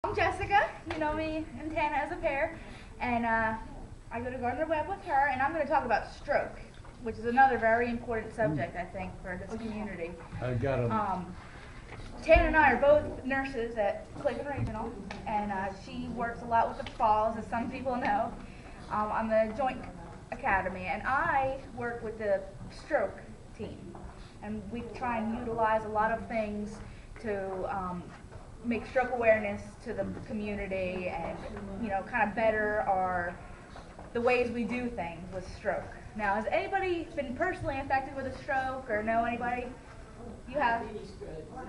I'm Jessica. You know me and Tana as a pair, and I go to Gardner-Webb with her, and I'm going to talk about stroke, which is another very important subject, I think, for this community. I got him. Tana and I are both nurses at Clayton Regional, and she works a lot with the falls, as some people know, on the Joint Academy, and I work with the stroke team, and we try and utilize a lot of things to make stroke awareness to the community and, kind of better the ways we do things with stroke. Now, has anybody been personally affected with a stroke or know anybody? You have?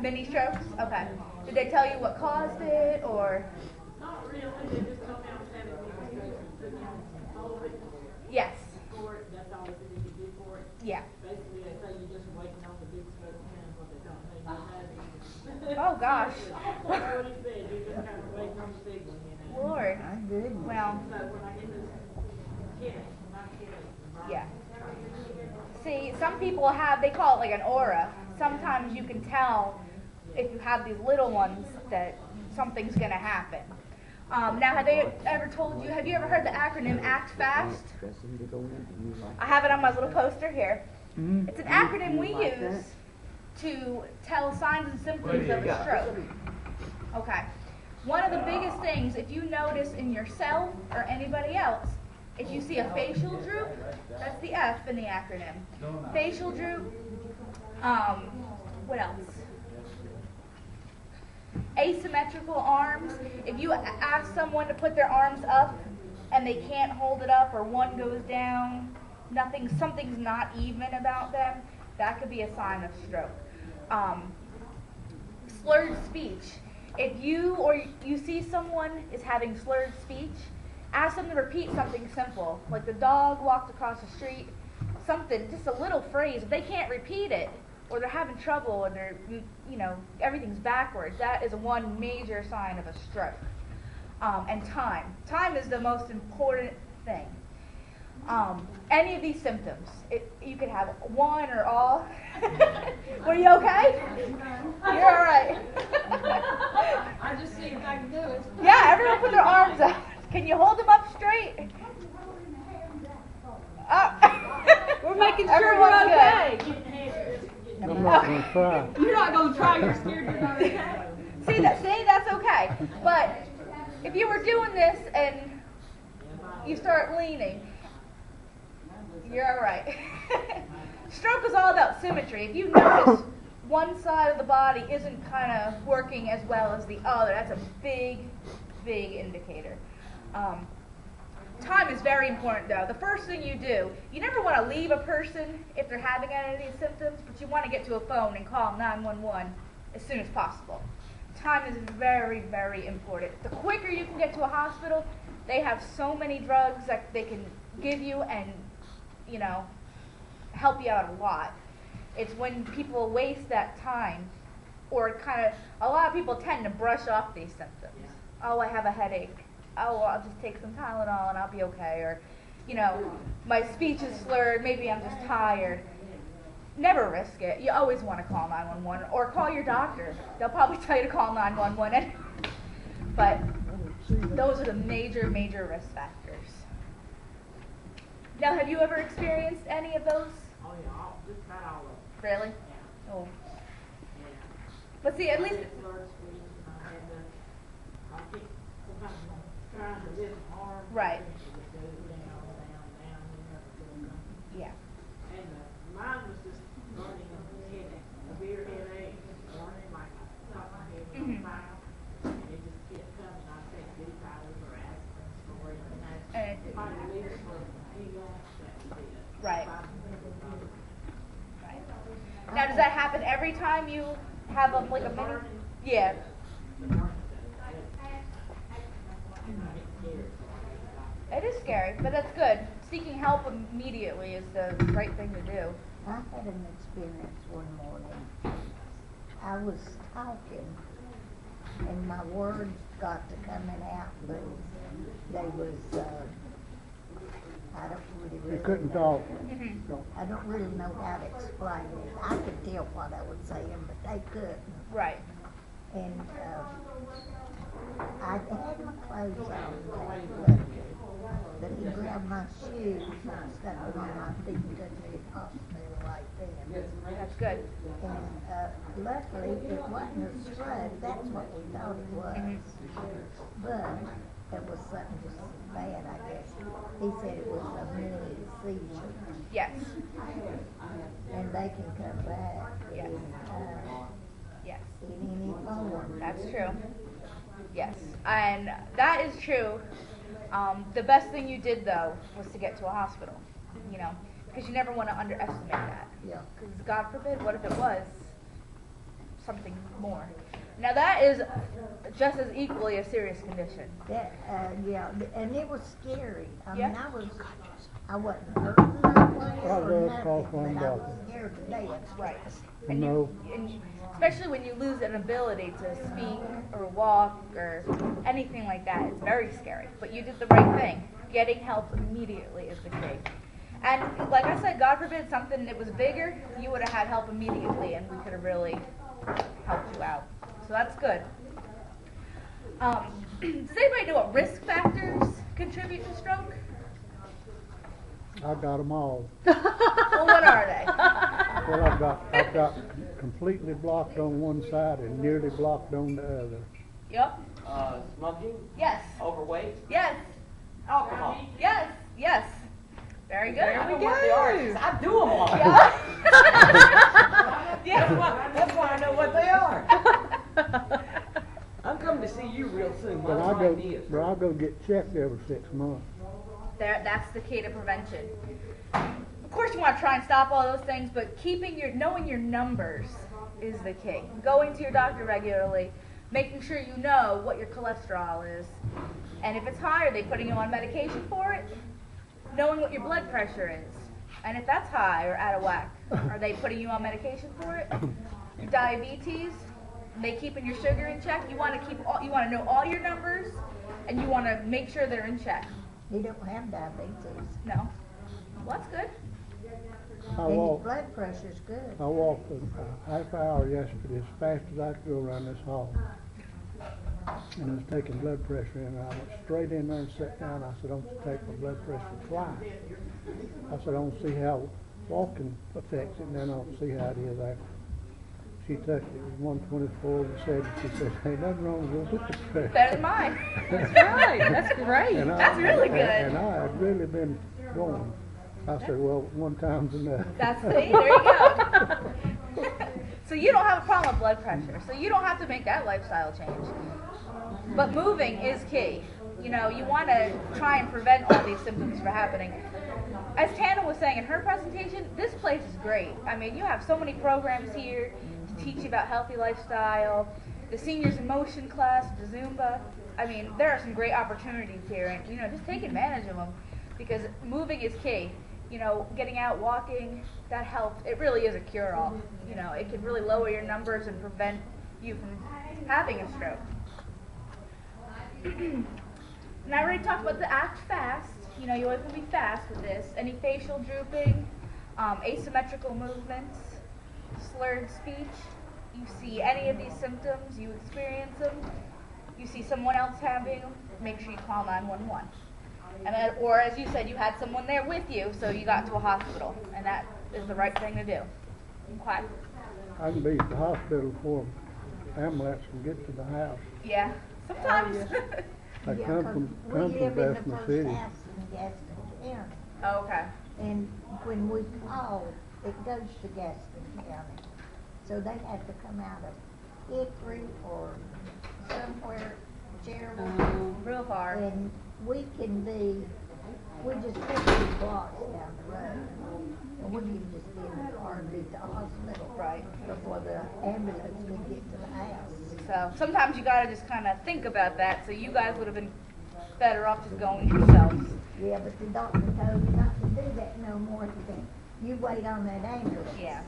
Mini strokes? Okay. Did they tell you what caused it or? Not really. They just told me I was having mini strokes. Put me on hold it. Yes. For it. That's all they could do for it. Yeah. Basically, they say you're just waiting on the big stroke to come, but they don't. They don't have it. Oh gosh. That's what he said. You're just kind of waiting on the big one, Lord. Well. So when I get this kid, my kid, Yeah. See, some people they call it like an aura. Sometimes you can tell if you have these little ones that something's going to happen. Now, have you ever heard the acronym ACT FAST? I have it on my little poster here. It's an acronym we use to tell signs and symptoms of a stroke. Okay. One of the biggest things, if you notice in yourself or anybody else, if you see a facial droop, that's the F in the acronym. Facial droop. What else? Asymmetrical arms. If you ask someone to put their arms up and they can't hold it up, or one goes down, something's not even about them, that could be a sign of stroke. Slurred speech. If you see someone is having slurred speech, ask them to repeat something simple, like the dog walked across the street, something, just a little phrase. If they can't repeat it, or they're having trouble, or they're, everything's backwards, that is one major sign of a stroke. And time. Time is the most important thing. Any of these symptoms, you could have one or all. Were you okay? You're all right. I just see if I can do it. Yeah, everyone put their arms up. Can you hold them up straight? We're making sure Everyone's we're okay. I'm not going to try. You're not going to try. You're scared you're not okay. See, that's okay. But if you were doing this and you start leaning, you're all right. Stroke is all about symmetry. If you notice one side of the body isn't kind of working as well as the other, that's a big, big indicator. Time is very important, though. The first thing you do, you never want to leave a person if they're having any of these symptoms, but you want to get to a phone and call 911 as soon as possible. Time is very, very important. The quicker you can get to a hospital, they have so many drugs that they can give you and, help you out a lot. It's when people waste that time, or a lot of people tend to brush off these symptoms. Oh, I have a headache. Oh, well, I'll just take some Tylenol and I'll be okay. Or, my speech is slurred, maybe I'm just tired. Never risk it. You always want to call 911 or call your doctor. They'll probably tell you to call 911. But those are the major, major risk factors. Now, have you ever experienced any of those? Oh, yeah, just about all of them. Really? Yeah. Oh. Yeah. But see, at least... Right. Yeah. And mine was just learning a severe headache, learning like top of my head was on fire, and it just kept coming. I'd take G-Tyler or aspirin for it, and if I could leave it for any long, that would be it. Right. Right. Now, does that happen every time you have a mini? Yeah. It is scary, but that's good. Seeking help immediately is the right thing to do. I had an experience one morning. I was talking, and my words got to coming out, but they was, I don't really You couldn't talk. I don't really know how to explain it. I could tell what I was saying, but they couldn't. Right. And I had my clothes on, but he grabbed my shoes and stuck them on my feet and took me to the hospital right then. That's good. And luckily, it wasn't a stroke. That's what we thought it was. But it was something just bad, I guess. He said it was a mini seizure. Yes. And they can come back Yes. Yes. in any form. That's true. Yes. And that is true. The best thing you did, though, was to get to a hospital, you know, because you never want to underestimate that. Yeah. Because God forbid, what if it was something more? Now that is just as equally a serious condition. That, yeah, and it was scary. I Yeah. mean, I wasn't hurting that way I'll or go nothing, call one but I was doctor. scared to death. Right. No. And especially when you lose an ability to speak or walk or anything like that, it's very scary. But you did the right thing. Getting help immediately is the key. And like I said, God forbid something that was bigger, you would have had help immediately and we could have really helped you out. So that's good. Does anybody know what risk factors contribute to stroke? I got them all. Well, what are they? Well, I've got completely blocked on one side and nearly blocked on the other. Yep. Smoking, Yes. overweight, Yes. alcohol. Yes. Yes. Very good. I know what they are, 'cause I do them all. Yeah. Yeah. That's why I know what they are. I'm coming to see you real soon. But That's my ideas. I go get checked every 6 months. That's the key to prevention. Of course, you want to try and stop all those things, but knowing your numbers is the key. Going to your doctor regularly, making sure you know what your cholesterol is, and if it's high, are they putting you on medication for it? Knowing what your blood pressure is, and if that's high or out of whack, are they putting you on medication for it? Your diabetes, they keeping your sugar in check. You want to know all your numbers, and you want to make sure they're in check. He don't have diabetes. No, well, that's good. I And his walked blood pressure's good. a half hour yesterday as fast as I could go around this hall. And I was taking blood pressure and I went straight in there and sat down. I said, I don't take my blood pressure twice. I said, I don't see how walking affects it, and then I don't see how it is after. She touched it, it was 124/7. She said, ain't nothing wrong with your blood pressure. Better than mine. That's right. That's great. And That's really good. And I had really been going. I said, well, one time's enough. There you go. So you don't have a problem with blood pressure, so you don't have to make that lifestyle change. But moving is key. You know, you want to try and prevent all these symptoms from happening. As Tana was saying in her presentation, this place is great. I mean, you have so many programs here to teach you about healthy lifestyle, the seniors in motion class, the Zumba. I mean, there are some great opportunities here, and, you know, just take advantage of them, because moving is key. You know, getting out, walking, that helps. It really is a cure-all. You know, it can really lower your numbers and prevent you from having a stroke. And I already talked about the act fast. You know, you always want to be fast with this. Any facial drooping, asymmetrical movements, slurred speech. You see any of these symptoms, you experience them, you see someone else having them, make sure you call 911. And then, or as you said, you had someone there with you, so you got to a hospital, and that is the right thing to do. Okay. I can be at the hospital before ambulance can get to the house. Yeah. Sometimes. I Yeah, come 'cause from we live in the Bessemer first City. house in Gaston County. Oh, okay. And when we call, it goes to Gaston County. So they have to come out of Hickory or somewhere, Cherry. Real far. And we just 50 blocks down the road. And we can just get in the car and be at the hospital. Right. Before the ambulance can get to the house. So sometimes you gotta just kind of think about that. So you guys would have been better off just going yourselves. Yeah, but the doctor told you not to do that no more. You wait on that ambulance. Yeah.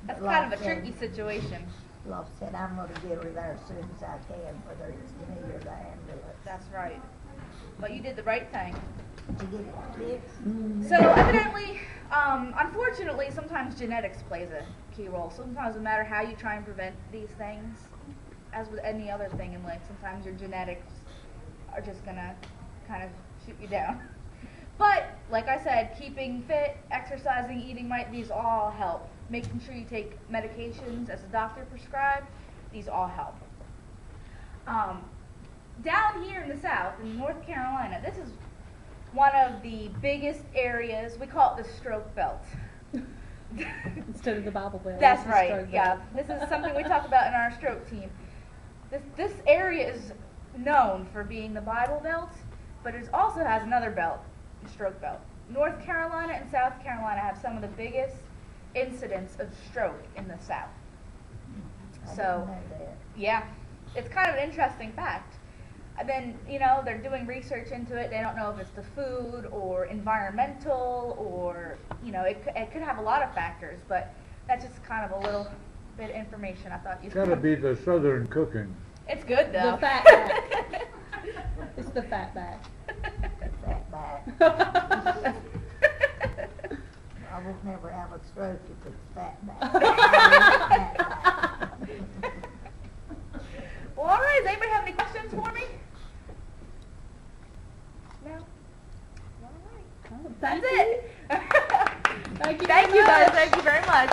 That's Like kind of a tricky situation. Love said, I'm gonna get her there as soon as I can, whether it's me or the ambulance. That's right. But you did the right thing. To get it fixed. So evidently, unfortunately, sometimes genetics plays a key role. Sometimes no matter how you try and prevent these things, as with any other thing in life, sometimes your genetics are just gonna kind of shoot you down. But, like I said, keeping fit, exercising, eating right, these all help. Making sure you take medications as a doctor prescribed, these all help. Down here in the South, in North Carolina, this is one of the biggest areas. We call it the stroke belt. Instead of the Bible Belt. That's it's the right, stroke yeah. belt. This is something we talk about in our stroke team. This area is known for being the Bible Belt, but it also has another belt, the stroke belt. North Carolina and South Carolina have some of the biggest incidents of stroke in the South. I So, didn't know that. yeah, it's kind of an interesting fact. And then, they're doing research into it. They don't know if it's the food or environmental or, it could have a lot of factors, but that's just kind of a little bit of information I thought you'd Gotta be the southern cooking. It's good, though. The fat back. It's the fat back. Fat back. I would never have a stroke if it's fat back. Fat back. Well, all right. Does anybody have any questions for me? No? All right. Oh, That's thank you. it. Thank you Thank very you, guys. much. Thank you very much.